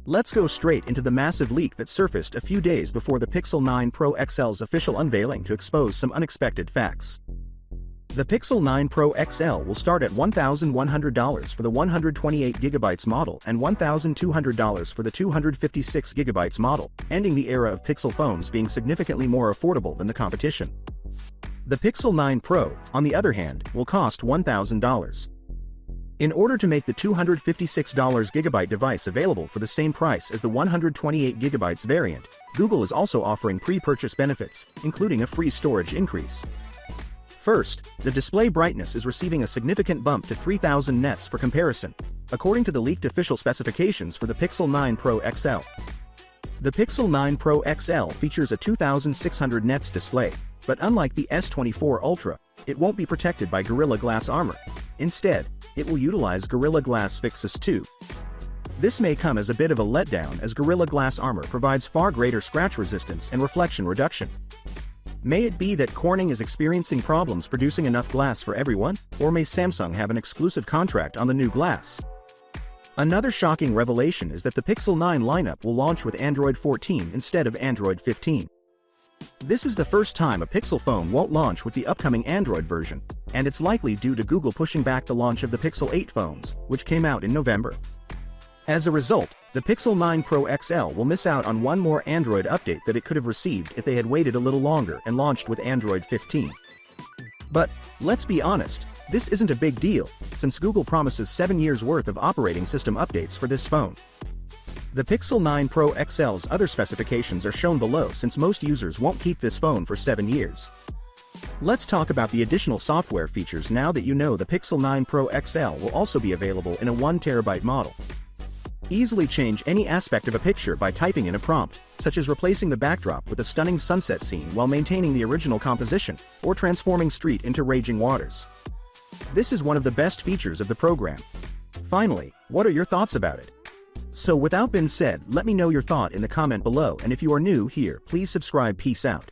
Let's go straight into the massive leak that surfaced a few days before the Pixel 9 Pro XL's official unveiling to expose some unexpected facts. The Pixel 9 Pro XL will start at $1,100 for the 128GB model and $1,200 for the 256GB model, ending the era of Pixel phones being significantly more affordable than the competition. The Pixel 9 Pro, on the other hand, will cost $1,000. In order to make the $256GB device available for the same price as the 128GB variant, Google is also offering pre-purchase benefits, including a free storage increase. First, the display brightness is receiving a significant bump to 3000 nits for comparison, according to the leaked official specifications for the Pixel 9 Pro XL. The Pixel 9 Pro XL features a 2600 nits display, but unlike the S24 Ultra, it won't be protected by Gorilla Glass armor. Instead, it will utilize Gorilla Glass Victus 2. This may come as a bit of a letdown as Gorilla Glass armor provides far greater scratch resistance and reflection reduction. May it be that Corning is experiencing problems producing enough glass for everyone, or may Samsung have an exclusive contract on the new glass? Another shocking revelation is that the Pixel 9 lineup will launch with Android 14 instead of Android 15. This is the first time a Pixel phone won't launch with the upcoming Android version, and it's likely due to Google pushing back the launch of the Pixel 8 phones, which came out in November. As a result, the Pixel 9 Pro XL will miss out on one more Android update that it could have received if they had waited a little longer and launched with Android 15. But, let's be honest, this isn't a big deal, since Google promises 7 years' worth of operating system updates for this phone. The Pixel 9 Pro XL's other specifications are shown below since most users won't keep this phone for 7 years. Let's talk about the additional software features now that you know the Pixel 9 Pro XL will also be available in a 1TB model. Easily change any aspect of a picture by typing in a prompt, such as replacing the backdrop with a stunning sunset scene while maintaining the original composition, or transforming street into raging waters. This is one of the best features of the program. Finally, what are your thoughts about it? So without being said, let me know your thought in the comment below, and if you are new here, please subscribe. Peace out.